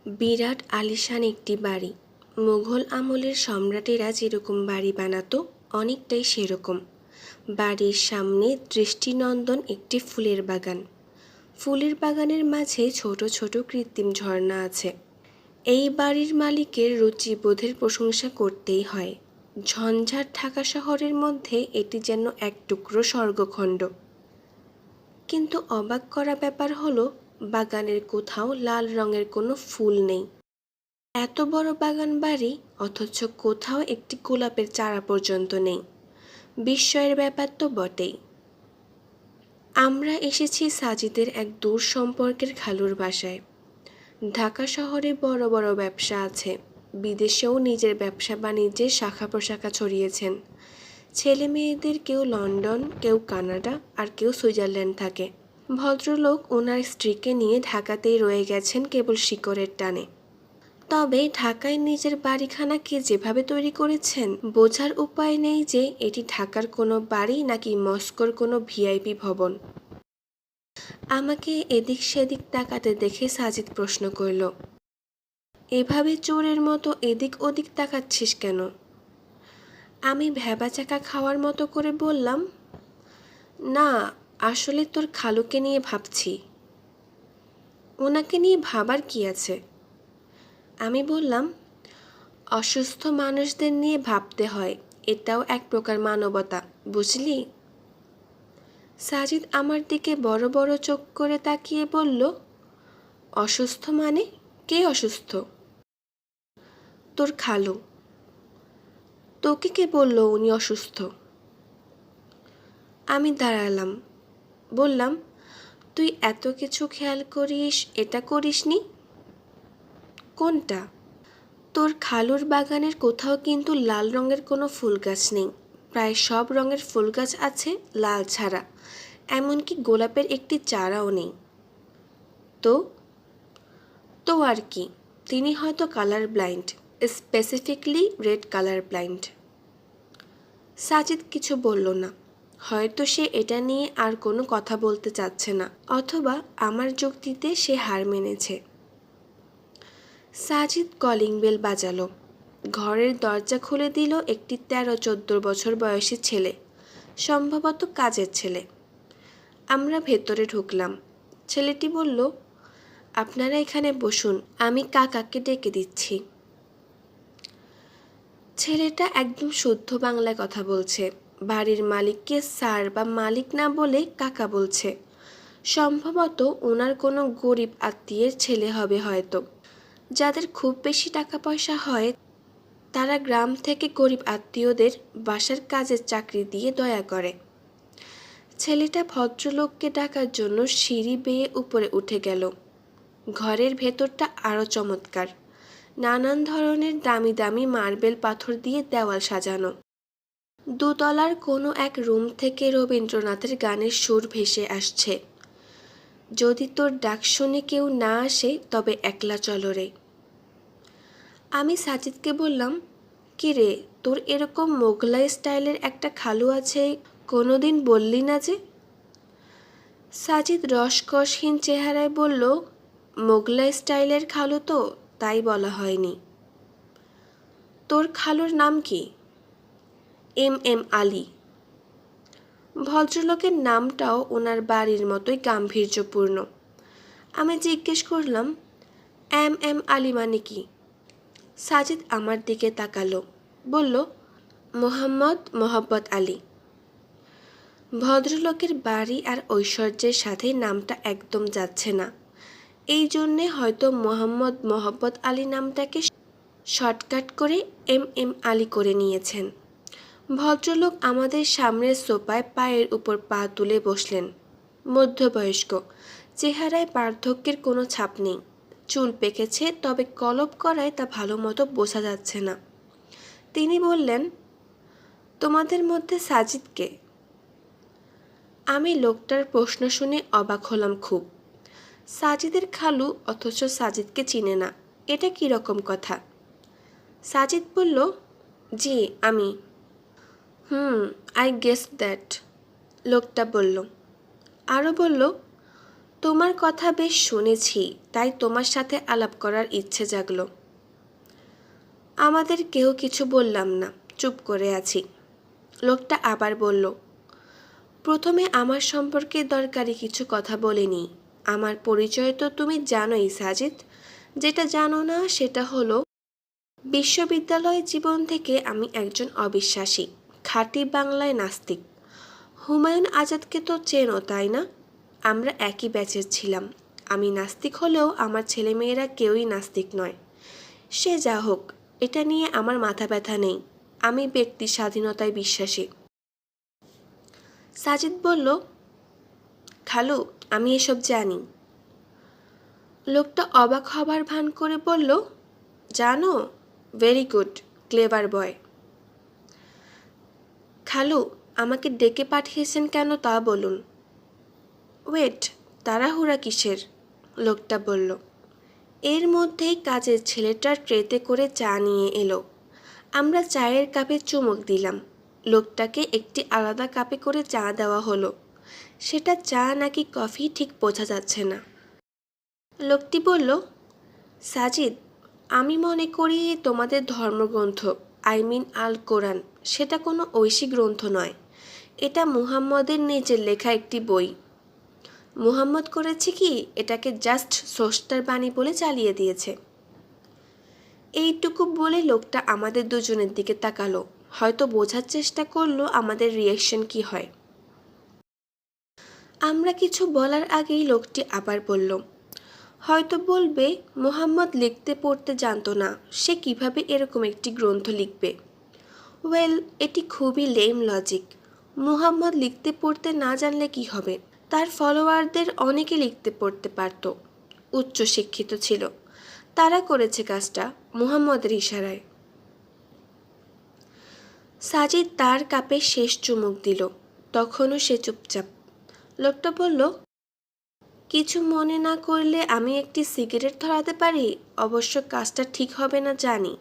বিরাট আলিশান একটি বাড়ি। মুঘল আমলের সম্রাটেরা যেরকম বাড়ি বানাতো অনেকটাই সেরকম। বাড়ির সামনে দৃষ্টিনন্দন একটি ফুলের বাগান। ফুলের বাগানের মাঝে ছোট ছোট কৃত্রিম ঝর্ণা আছে। এই বাড়ির মালিকের রুচিবোধের প্রশংসা করতেই হয়। ঝঞ্ঝাট ঢাকা শহরের মধ্যে এটি যেন এক টুকরো স্বর্গখণ্ড। কিন্তু অবাক করা ব্যাপার হলো, বাগানের কোথাও লাল রঙের কোনো ফুল নেই। এত বড় বাগান বাড়ি, অথচ কোথাও একটি গোলাপের চারা পর্যন্ত নেই। বিস্ময়ের ব্যাপার তো বটেই। আমরা এসেছি সাজিদের এক দূর সম্পর্কের খালুর বাসায়। ঢাকা শহরে বড় বড় ব্যবসা আছে, বিদেশেও নিজের ব্যবসা বাণিজ্যের শাখা প্রশাখা ছড়িয়েছেন। ছেলে মেয়েদের কেউ লন্ডন, কেউ কানাডা, আর কেউ সুইজারল্যান্ড থাকে। ভদ্রলোক ওনার স্ত্রীকে নিয়ে ঢাকাতেই রয়ে গেছেন কেবল শিকড়ের টানে। তবে ঢাকায় নিজের বাড়িখানাকে যেভাবে তৈরি করেছেন, বোঝার উপায় নেই যে এটি ঢাকার কোনো বাড়ি নাকি মস্কোর কোনো ভিআইপি ভবন। আমাকে এদিক সেদিক তাকাতে দেখে সাজিদ প্রশ্ন করল, এভাবে চোরের মতো এদিক ওদিক তাকাচ্ছিস কেন? আমি ভ্যাবাচাকা খাওয়ার মতো করে বললাম, না, আসলে তোর খালুকে নিয়ে ভাবছি। ওনাকে নিয়ে ভাবার কি আছে? আমি বললাম, অসুস্থ মানুষদের নিয়ে ভাবতে হয়, এটাও এক প্রকার মানবতা, বুঝলি? সাজিদ আমার দিকে বড় বড় চোখ করে তাকিয়ে বলল, অসুস্থ মানে? কে অসুস্থ? তোর খালু। তোকে কে বলল উনি অসুস্থ? আমি দাঁড়ালাম, বললাম, তুই এত কিছু খেয়াল করিস, এটা করিসনি? কোনটা? তোর খালুর বাগানের কোথাও কিন্তু লাল রঙের কোনো ফুল গাছ নেই। প্রায় সব রঙের ফুল গাছ আছে, লাল ছাড়া। এমনকি গোলাপের একটি চারাও নেই। তো তো আর কি, তিনি হয়তো colour blind, specifically red colour blind. Sajid কিছু বলল না। হয়তো সে এটা নিয়ে আর কোনো কথা বলতে চাচ্ছে না, অথবা আমার যুক্তিতে সে হার মেনেছে। সাজিদ কলিং বেল বাজালো। ঘরের দরজা খুলে দিল একটি 13-14 বছর বয়সী ছেলে, সম্ভবত কাজের ছেলে। আমরা ভেতরে ঢুকলাম। ছেলেটি বলল, আপনারা এখানে বসুন, আমি কাকাকে ডেকে দিচ্ছি। ছেলেটা একদম শুদ্ধ বাংলায় কথা বলছে। বাড়ির মালিককে স্যার বা মালিক না বলে কাকা বলছে। সম্ভবত ওনার কোনো গরিব আত্মীয়ের ছেলে হবে হয়তো। যাদের খুব বেশি টাকা পয়সা হয়, তারা গ্রাম থেকে গরিব আত্মীয়দের বাসার কাজের চাকরি দিয়ে দয়া করে। ছেলেটা ভদ্রলোককে ডাকার জন্য সিঁড়ি বেয়ে উপরে উঠে গেল। ঘরের ভেতরটা আরও চমৎকার। নানান ধরনের দামি দামি মার্বেল পাথর দিয়ে দেওয়াল সাজানো। দোতলার কোনো এক রুম থেকে রবীন্দ্রনাথের গানের সুর ভেসে আসছে। যদি তোর ডাক শুনে কেউ না আসে, তবে একলা চলো রে। আমি সাজিদকে বললাম, কি রে, তোর এরকম মোগলাই স্টাইলের একটা খালু আছে, কোনোদিন বললি না যে? সাজিদ রসকসহীন চেহারায় বলল, মোগলাই স্টাইলের খালু তো, তাই বলা হয়নি। তোর খালুর নাম কি? এম আলী। ভদ্রলোকের নামটাও ওনার বাড়ির মতোই গাম্ভীর্যপূর্ণ। আমি জিজ্ঞেস করলাম, এম আলী মানে কি? সাজিদ আমার দিকে তাকালো, বলল, মোহাম্মদ মোহাব্বত আলী। ভদ্রলোকের বাড়ি আর ঐশ্বর্যের সাথে নামটা একদম যাচ্ছে না। এই জন্যে হয়তো মোহাম্মদ মোহাব্বত আলী নামটাকে শর্টকাট করে এম আলী করে নিয়েছেন। ভদ্রলোক আমাদের সামনের সোফায় পায়ের উপর পা তুলে বসলেন। মধ্যবয়স্ক, চেহারায় বার্ধক্যের কোনো ছাপ নেই। চুল পেকেছে, তবে কলপ করায় তা ভালো মতো বোঝা যাচ্ছে না। তিনি বললেন, তোমাদের মধ্যে সাজিদকে? আমি লোকটার প্রশ্ন শুনে অবাক হলাম খুব। সাজিদের খালু, অথচ সাজিদকে চিনে না, এটা কী রকম কথা? সাজিদ বলল, জি আমি। আই গেস দ্যাট, লোকটা বলল। আরও বলল, তোমার কথা বেশ শুনেছি, তাই তোমার সাথে আলাপ করার ইচ্ছে জাগলো। আমাদের কেউ কিছু বললাম না, চুপ করে আছি। লোকটা আবার বলল, প্রথমে আমার সম্পর্কে দরকারি কিছু কথা বলিনি। আমার পরিচয় তো তুমি জানোই সাজিদ। যেটা জানো না সেটা হলো, বিশ্ববিদ্যালয় জীবন থেকে আমি একজন অবিশ্বাসী, খাঁটি বাংলায় নাস্তিক। হুমায়ুন আজাদকে তো চেনো, তাই না? আমরা একই ব্যাচের ছিলাম। আমি নাস্তিক হলেও আমার ছেলেমেয়েরা কেউই নাস্তিক নয়। সে যা হোক, এটা নিয়ে আমার মাথা ব্যথা নেই। আমি ব্যক্তি স্বাধীনতায় বিশ্বাসী। সাজিদ বলল, খালু, আমি এসব জানি। লোকটা অবাক হবার ভান করে বলল, জানো? ভেরি গুড, ক্লেভার বয়। খালু, আমাকে ডেকে পাঠিয়েছেন কেন তা বলুন। ওয়েট, তাড়াহুড়া কিসের? লোকটা বলল। এর মধ্যেই কাজের ছেলেটা ট্রেতে করে চা নিয়ে এলো। আমরা চায়ের কাপে চুমুক দিলাম। লোকটাকে একটি আলাদা কাপে করে চা দেওয়া হলো। সেটা চা নাকি কফি ঠিক বোঝা যাচ্ছে না। লোকটি বলল, সাজিদ, আমি মনে করি তোমাদের ধর্মগ্রন্থ, আল কোরআন, সেটা কোনো ঐশী গ্রন্থ নয়। এটা মুহাম্মদের নিজের লেখা একটি বই। মুহাম্মদ করেছে কি, এটাকে জাস্ট স্রষ্টার বাণী বলে চালিয়ে দিয়েছে। এইটুকু বলে লোকটা আমাদের দুজনের দিকে তাকালো, হয়তো বোঝার চেষ্টা করলো আমাদের রিয়াকশন কি হয়। আমরা কিছু বলার আগেই লোকটি আবার বলল, হয়তো বলবে মুহাম্মদ লিখতে পড়তে জানতো না, সে কিভাবে এরকম একটি গ্রন্থ লিখবে। ওয়েল, এটি খুবই লেম লজিক। মুহাম্মদ লিখতে পড়তে না জানলে কি হবে? তার ফলোয়ারদের অনেকে লিখতে পড়তে পারত, উচ্চশিক্ষিত ছিল। তারা করেছে কাজটা মুহাম্মদের ইশারায়। সাজিদ তার কাপে শেষ চুমুক দিল। তখনও সে চুপচাপ। লোকটা বলল, কিছু মনে না করলে আমি একটি সিগারেট ধরাতে পারি? অবশ্য কাজটা ঠিক হবে না জানি।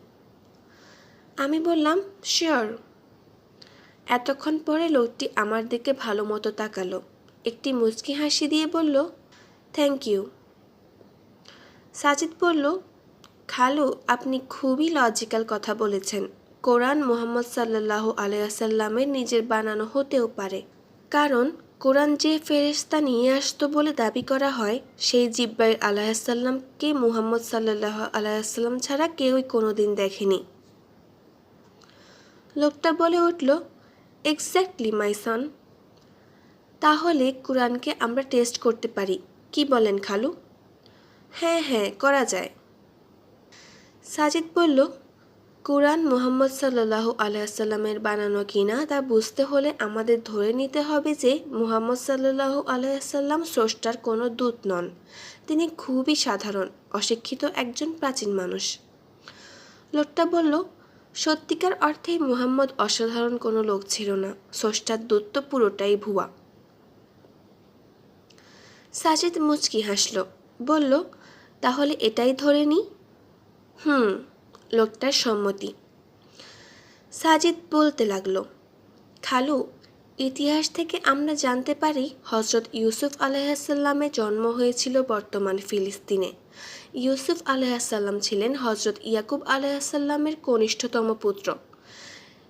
আমি বললাম, শিওর। এতক্ষণ পরে লোকটি আমার দিকে ভালো মতো তাকালো, একটি মুচকি হাসি দিয়ে বলল, থ্যাংক ইউ। সাজিদ বলল, খালু, আপনি খুবই লজিক্যাল কথা বলেছেন। কোরআন মুহাম্মদ সাল্লাল্লাহু আলাইহি ওয়াসাল্লামের নিজের বানানো হতেও পারে, কারণ কোরআন যে ফেরেশতা নিয়ে আসতো বলে দাবি করা হয়, সেই জিব্রাইল আলাইহিসসালামকে মুহাম্মদ সাল্লাল্লাহু আলাইহি ওয়াসাল্লাম ছাড়া কেউই কোনোদিন দেখেনি। লোকটা বলে উঠল, এক্স্যাক্টলি মাই সন। তাহলে কোরআনকে আমরা টেস্ট করতে পারি, কি বলেন খালু? হ্যাঁ হ্যাঁ, করা যায়। সাজিদ বলল, কোরআন মুহাম্মদ সাল্লাল্লাহু আলাইহি ওয়াসাল্লামের বানানো কিনা তা বুঝতে হলে আমাদের ধরে নিতে হবে যে মুহাম্মদ সাল্লাল্লাহু আলাইহি ওয়াসাল্লাম স্রষ্টার কোনো দূত নন। তিনি খুবই সাধারণ, অশিক্ষিত একজন প্রাচীন মানুষ। লোকটা বলল, সত্যিকার অর্থেই মুহাম্মদ অসাধারণ কোনো লোক ছিল না। স্রষ্টার দূত তো পুরোটাই ভুয়া। সাজিদ মুচকি হাসল, বলল, তাহলে এটাই ধরে নিই। লোকটার সম্মতি। সাজিদ বলতে লাগলো, খালু, ইতিহাস থেকে আমরা জানতে পারি হজরত ইউসুফ আলাইহিসসালামের জন্ম হয়েছিল বর্তমান ফিলিস্তিনে। ইউসুফ আলাইহিসসালাম ছিলেন হজরত ইয়াকুব আলাইহিসসালামের কনিষ্ঠতম পুত্র।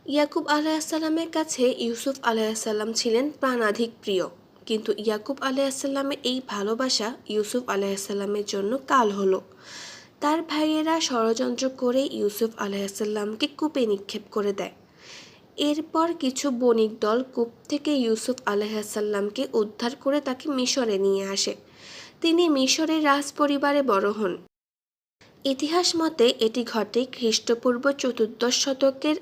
ইয়াকুব আলাইহিসসালামের কাছে ইউসুফ আলাইহিসসালাম ছিলেন প্রাণাধিক প্রিয়, কিন্তু ইয়াকুব আলাইহিসসালামের এই ভালোবাসা ইউসুফ আলাইহিসসালামের জন্য কাল হলো। তার ভাইয়েরা ষড়যন্ত্র করে ইউসুফ আলাইহিসসালামকে কূপে নিক্ষেপ করে দেয়। এরপর কিছু বণিক দল কূপ থেকে ইউসুফ আলাইহিসসালামকে উদ্ধার করে তাকে মিশরে নিয়ে আসে। তিনি মিশরের রাজ পরিবারে বড় হন। ইতিহাস মতে এটি ঘটে খ্রিস্টপূর্ব ৪র্দশ শতকের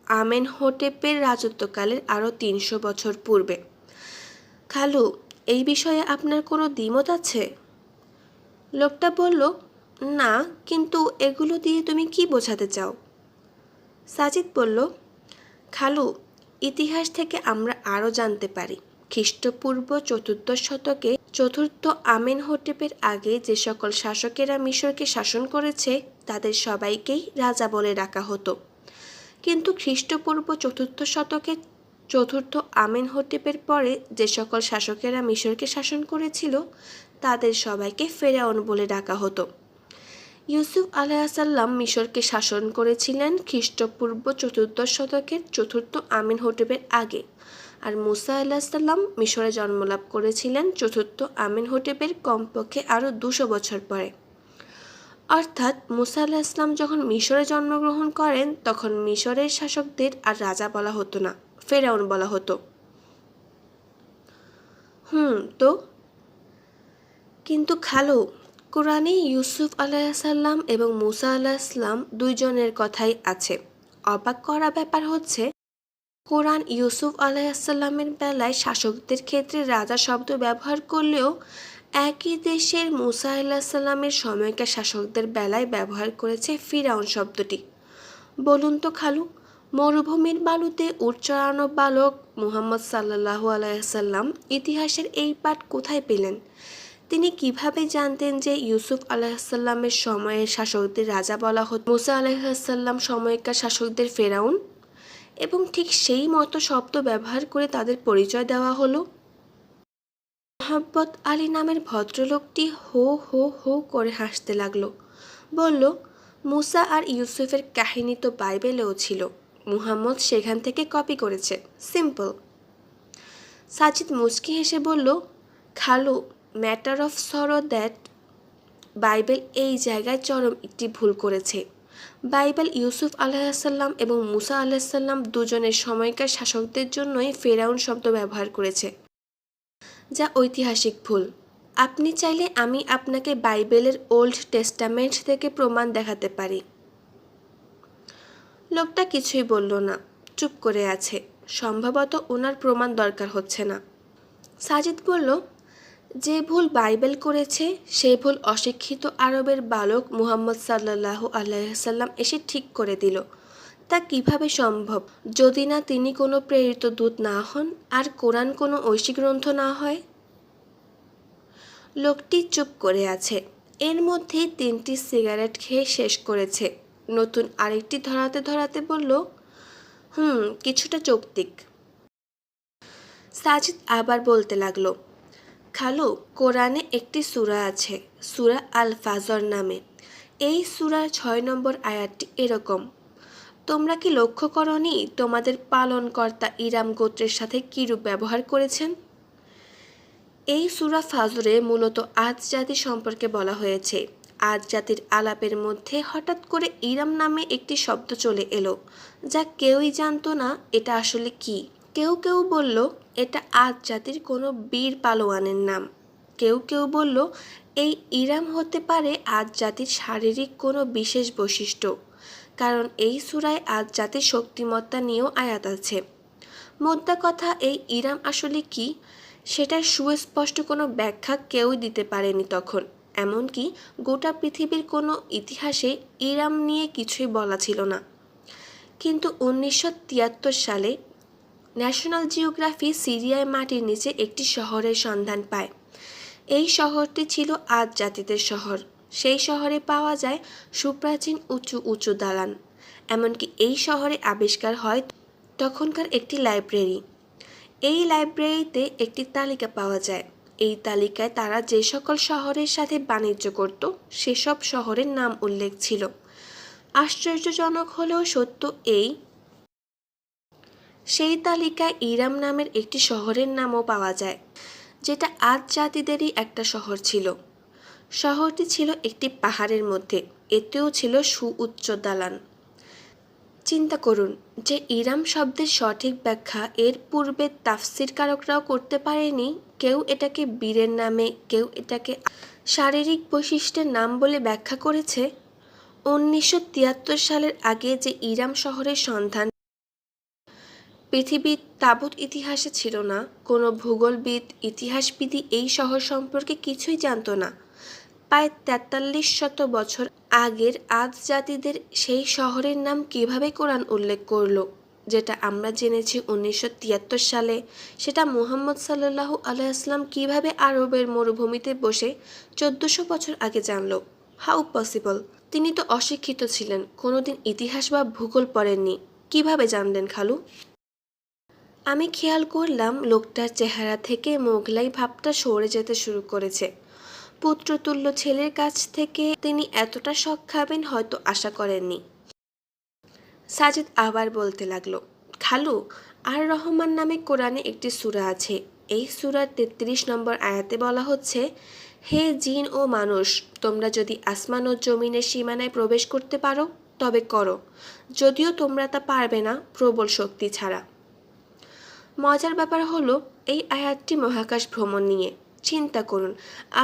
আমেনহোটেপের রাজত্বকালের আরও ৩০০ বছর পূর্বে। খালু, এই বিষয়ে আপনার কোনো দ্বিমত আছে? লোকটা বলল, না, কিন্তু এগুলো দিয়ে তুমি কি বোঝাতে চাও? সাজিদ বলল, খালু, ইতিহাস থেকে আমরা আরও জানতে পারি খ্রিস্টপূর্ব ৪র্দশ শতকে ৪র্থ আমেনহোটেপের আগে যে সকল শাসকেরা মিশরকে শাসন করেছে তাদের সবাইকেই রাজা বলে ডাকা হতো। কিন্তু খ্রিস্টপূর্ব ৪র্থ শতকে চতুর্থ আমেনহোটেপের পরে যে সকল শাসকেরা মিশরকে শাসন করেছিল তাদের সবাইকে ফেরাউন বলে ডাকা হতো। ইউসুফ আলাইসাল্লাম মিশরকে শাসন করেছিলেন খ্রিস্টপূর্ব চতুর্দশ শতকের চতুর্থ আমেনহোটেপের আগে, আর মুসা আলাইসাল্লাম মিশরে জন্মলাভ করেছিলেন চতুর্থ আমেনহোটেপের কমপক্ষে আরও 200 বছর পরে। অর্থাৎ মুসা আলাইসাল্লাম যখন মিশরে জন্মগ্রহণ করেন তখন মিশরের শাসকদের আর রাজা বলা হতো না, ফেরাউন বলা হতো। তো কিন্তু খালু, কোরআনে ইউসুফ আলাইসাল্লাম এবং মুসা আলাইসাল্লাম দুইজনের কথাই আছে। অবাক করা ব্যাপার হচ্ছে, কোরআন ইউসুফ আলাইসাল্লামের বেলায় শাসকদের ক্ষেত্রে রাজা শব্দ ব্যবহার করলেও একই দেশের মুসা আলাইসাল্লামের সময়কার শাসকদের বেলায় ব্যবহার করেছে ফিরাউন শব্দটি। বলুন তো খালু, মরুভূমির বালুতে উট চড়ানো বালক মুহাম্মদ সাল্লাল্লাহু আলাইসাল্লাম ইতিহাসের এই পাঠ কোথায় পেলেন? তিনি কিভাবে জানতেন যে ইউসুফ আলাইসাল্লামের সময়ের শাসকদের রাজা বলা হতো, মুসা আলাইসাল্লাম সময়কার শাসকদের ফেরাউন, এবং ঠিক সেই মতো শব্দ ব্যবহার করে তাদের পরিচয় দেওয়া হলো? মোহাম্মদ আলী নামের ভদ্রলোকটি হো হো হো করে হাসতে লাগলো। বলল, মুসা আর ইউসুফের কাহিনী তো বাইবেলেও ছিল, মুহাম্মদ সেখান থেকে কপি করেছে, সিম্পল। সাজিদ মুচকি হেসে বলল, খালু, matter of sorrow that Bible এই জায়গায় চরম একটি ভুল করেছে। বাইবেল ইউসুফ আলাইসাল্লাম এবং মুসা আলাইসাল্লাম দুজনের সময়কার শাসকদের জন্যই ফেরাউন শব্দ ব্যবহার করেছে, যা ঐতিহাসিক ভুল। আপনি চাইলে আমি আপনাকে বাইবেলের ওল্ড টেস্টামেন্ট থেকে প্রমাণ দেখাতে পারি। লোকটা কিছুই বলল না, চুপ করে আছে। সম্ভবত ওনার প্রমাণ দরকার হচ্ছে না। সাজিদ বলল, যে ভুল বাইবেল করেছে সেই ভুল অশিক্ষিত আরবের বালক মুহাম্মদ সাল্লাল্লাহু আলাইসাল্লাম এসে ঠিক করে দিল। তা কিভাবে সম্ভব যদি না তিনি কোনো প্রেরিত দূত না হন আর কোরআন কোনো ঐশী গ্রন্থ না হয়? লোকটি চুপ করে আছে। এর মধ্যেই 3টি সিগারেট খেয়ে শেষ করেছে। নতুন আরেকটি ধরাতে ধরাতে বলল, কিছুটা যৌক্তিক। সাজিদ আবার বলতে লাগলো, খালু, কোরআনে একটি সূরা আছে, সূরা আল ফাজর নামে। এই সূরার 6 নম্বর আয়াতটি এরকম, তোমরা কি লক্ষ্য করনি তোমাদের পালনকর্তা ইরাম গোত্রের সাথে কিরূপ ব্যবহার করেছেন? এই সূরা ফাজরে মূলত আদ জাতি সম্পর্কে বলা হয়েছে। আদ জাতির আলাপের মধ্যে হঠাৎ করে ইরাম নামে একটি শব্দ চলে এলো, যা কেউই জানতো না এটা আসলে কি। কেউ কেউ বলল এটা আদ জাতির কোনো বীর পালোয়ানের নাম। কেউ কেউ বলল এই ইরাম হতে পারে আদ জাতির শারীরিক কোনো বিশেষ বৈশিষ্ট্য, কারণ এই সূরায় আদ জাতির শক্তিমত্তা নিয়েও আয়াত আছে। মোদ্দা কথা, এই ইরাম আসলে কি সেটার সুস্পষ্ট কোনো ব্যাখ্যা কেউই দিতে পারেনি তখন। এমনকি গোটা পৃথিবীর কোনো ইতিহাসে ইরাম নিয়ে কিছুই বলা ছিল না। কিন্তু 1973 সালে ন্যাশনাল জিওগ্রাফি সিরিয়ায় মাটির নিচে একটি শহরের সন্ধান পায়। এই শহরটি ছিল আদ জাতিদের শহর। সেই শহরে পাওয়া যায় সুপ্রাচীন উঁচু উঁচু দালান। এমনকি এই শহরে আবিষ্কার হয় তখনকার একটি লাইব্রেরি। এই লাইব্রেরিতে একটি তালিকা পাওয়া যায়। এই তালিকায় তারা যে সকল শহরের সাথে বাণিজ্য করত সেসব শহরের নাম উল্লেখ ছিল। আশ্চর্যজনক হলেও সত্য সেই তালিকায় ইরাম নামের একটি শহরের নামও পাওয়া যায়, যেটা আদ জাতিদেরই একটা শহর ছিল। শহরটি ছিল একটি পাহাড়ের মধ্যে, এতেও ছিল সুউচ্চ দালান। চিন্তা করুন যে ইরাম শব্দের সঠিক ব্যাখ্যা এর পূর্বে তাফসিরকারকরাও করতে পারেনি। কেউ এটাকে বীরের নামে, কেউ এটাকে শারীরিক বৈশিষ্ট্যের নাম বলে ব্যাখ্যা করেছে। 1973 সালের আগে যে ইরাম শহরের সন্ধান পৃথিবীর তাবৎ ইতিহাসে ছিল না, কোনো ভূগোলবিদ, ইতিহাসবিদই এই শহর সম্পর্কে কিছুই জানত না। প্রায় 4300 বছর আগের আদ জাতিদের সেই শহরের নাম কিভাবে কোরআন উল্লেখ করলো? যেটা আমরা জেনেছি 1973 সালে, সেটা মুহাম্মদ সাল্লাল্লাহু আলাইসাল্লাম কিভাবে আরবের মরুভূমিতে বসে 1400 বছর আগে জানলো? How possible? তিনি তো অশিক্ষিত ছিলেন, কোনোদিন ইতিহাস বা ভূগোল পড়েননি, কিভাবে জানলেন খালু? আমি খেয়াল করলাম লোকটার চেহারা থেকে মোগলাই ভাবটা সরে যেতে শুরু করেছে। পুত্রতুল্য ছেলের কাছ থেকে তিনি এতটা শক খাবেন হয়তো আশা করেননি। সাজিদ আবার বলতে লাগলো, খালু, আর রহমান নামে কোরআনে একটি সূরা আছে। এই সূরার ৩৩ নম্বর আয়াতে বলা হচ্ছে, হে জিন ও মানুষ, তোমরা যদি আসমান ও জমিনের সীমানায় প্রবেশ করতে পারো তবে করো, যদিও তোমরা তা পারবে না প্রবল শক্তি ছাড়া। মজার ব্যাপার হলো, এই আয়াতটি মহাকাশ ভ্রমণ নিয়ে। চিন্তা করুন,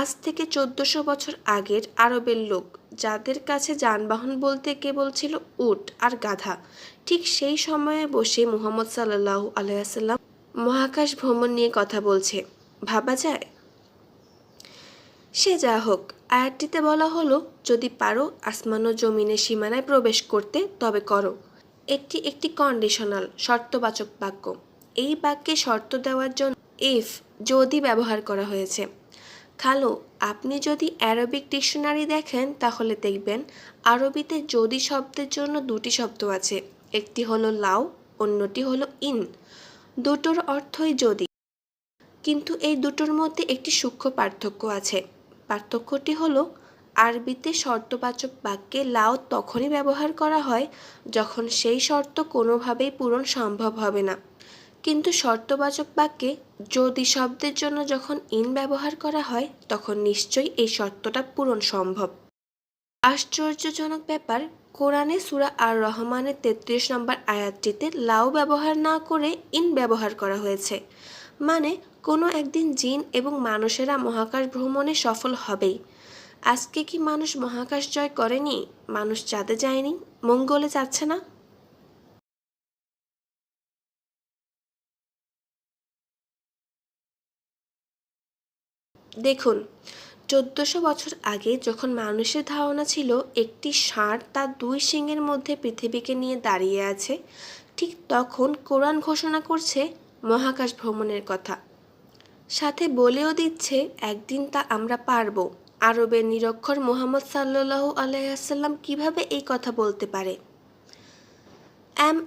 আজ থেকে ১৪০০ বছর আগের আরবের লোক, যাদের কাছে যানবাহন বলতে কেবল ছিল উট আর গাধা, ঠিক সেই সময়ে বসে মুহাম্মদ সাল্লাল্লাহু আলাইহি ওয়াসাল্লাম মহাকাশ ভ্রমণ নিয়ে কথা বলছে। ভাবা যায়? সে যা হোক, আয়াতটিতে বলা হলো, যদি পারো আসমান ও জমিনের সীমানায় প্রবেশ করতে তবে করো। একটি কন্ডিশনাল শর্তবাচক বাক্য। এই বাক্যে শর্ত দেওয়ার জন্য ইফ, যদি ব্যবহার করা হয়েছে। খালু, আপনি যদি অ্যারবিক ডিকশনারি দেখেন তাহলে দেখবেন আরবিতে যদি শব্দের জন্য দুটি শব্দ আছে, একটি হলো লাউ, অন্যটি হলো ইন। দুটোর অর্থই যদি, কিন্তু এই দুটোর মধ্যে একটি সূক্ষ্ম পার্থক্য আছে। পার্থক্যটি হলো, আরবিতে শর্তবাচক বাক্যে লাউ তখনই ব্যবহার করা হয় যখন সেই শর্ত কোনোভাবেই পূরণ সম্ভব হবে না, কিন্তু শর্তবাচক বাক্যে যদি শব্দের জন্য যখন ইন ব্যবহার করা হয় তখন নিশ্চয়ই এই শর্তটা পূরণ সম্ভব। আশ্চর্যজনক ব্যাপার, কোরআনে সূরা আর রহমানের ৩৩ নম্বর আয়াতটিতে লাউ ব্যবহার না করে ইন ব্যবহার করা হয়েছে। মানে কোনো একদিন জিন এবং মানুষেরা মহাকাশ ভ্রমণে সফল হবেই। আজকে কি মানুষ মহাকাশ জয় করেনি? মানুষ চাঁদে যায়নি, মঙ্গলে যাচ্ছে না? দেখুন, ১৪০০ বছর আগে যখন মানুষের ধারণা ছিল একটি ষাঁড় তার দুই শিংয়ের মধ্যে পৃথিবীকে নিয়ে দাঁড়িয়ে আছে, ঠিক তখন কোরআন ঘোষণা করছে মহাকাশ ভ্রমণের কথা। সাথে বলেও দিচ্ছে একদিন তা আমরা পারব। আরবের নিরক্ষর মুহাম্মদ সাল্লাল্লাহু আলাইহি ওয়াসাল্লাম কীভাবে এই কথা বলতে পারে?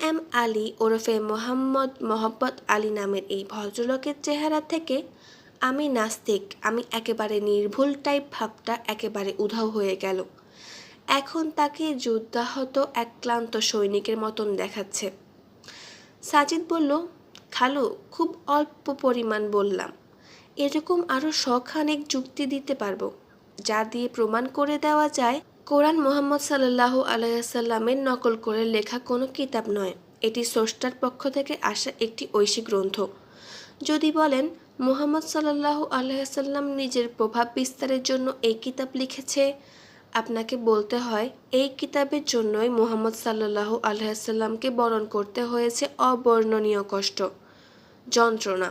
এম আলী ওরফে মোহাম্মদ মহব্বত আলী নামের এই ভদ্রলোকের চেহারা থেকে আমি নাস্তিক, আমি একেবারে নির্ভুল টাইপ ভাবটা একেবারে উধাও হয়ে গেল। এখন তাকে যুদ্ধাহত এক ক্লান্ত সৈনিকের মতন দেখাচ্ছে। সাজিদ বলল, খালু, খুব অল্প পরিমাণ বললাম, এরকম আরও শখানেক যুক্তি দিতে পারবো যা দিয়ে প্রমাণ করে দেওয়া যায় কোরআন মুহাম্মদ সাল্লাল্লাহু আলাইহি ওয়াসাল্লামের নকল করে লেখা কোনো কিতাব নয়, এটি স্রষ্টার পক্ষ থেকে আসা একটি ঐশী গ্রন্থ। যদি বলেন মুহাম্মদ সাল্লাল্লাহু আলাইহি ওয়াসাল্লাম নিজের প্রভাব বিস্তারের জন্য এই কিতাব লিখেছে, আপনাকে বলতে হয় এই কিতাবের জন্যই মুহাম্মদ সাল্লাল্লাহু আলাইহি ওয়াসাল্লামকে বরণ করতে হয়েছে অবর্ণনীয় কষ্ট, যন্ত্রণা।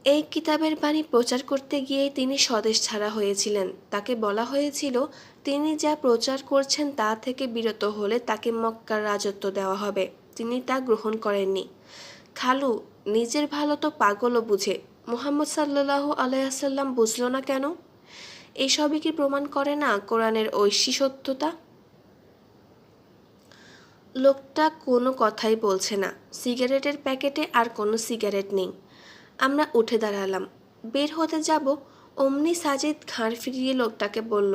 এই কিতাবের বাণী প্রচার করতে গিয়েই তিনি স্বদেশ ছাড়া হয়েছিলেন। তাকে বলা হয়েছিল তিনি যা প্রচার করছেন তা থেকে বিরত হলে তাকে মক্কার রাজত্ব দেওয়া হবে। তিনি তা গ্রহণ করেননি। খালু, নিজের ভালো তো পাগলও বুঝে, মুহাম্মদ সাল্লাল্লাহু আলাইহি ওয়াসাল্লাম বুঝল না কেন? এইসবই কি প্রমাণ করে না কোরআনের ঐশী সত্যতা? লোকটা কোনো কথাই বলছে না। সিগারেটের প্যাকেটে আর কোনো সিগারেট নেই। আমরা উঠে দাঁড়ালাম, বের হতে যাব, অমনি সাজিদ ঘাড় ফিরিয়ে লোকটাকে বলল,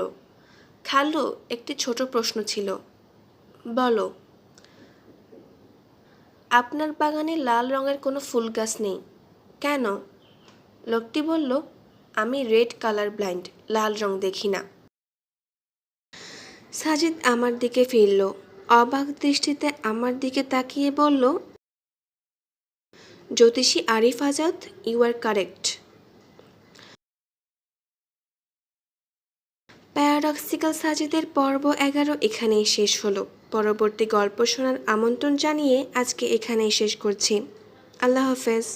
খালু, একটি ছোট প্রশ্ন ছিল। বলো। আপনার বাগানে লাল রঙের কোনো ফুল গাছ নেই কেন? লোকটি বলল, আমি রেড কালার ব্লাইন্ড, লাল রং দেখি না। সাজিদ আমার দিকে ফিরল, অবাক দৃষ্টিতে আমার দিকে তাকিয়ে বলল, জ্যোতিষী Arif Azad, you are correct. Paradoxical সাজিদের পর্ব 11 এখানেই শেষ হলো। পরবর্তী গল্প শোনার আমন্ত্রণ জানিয়ে আজকে এখানেই শেষ করছি। আল্লাহ হাফেজ।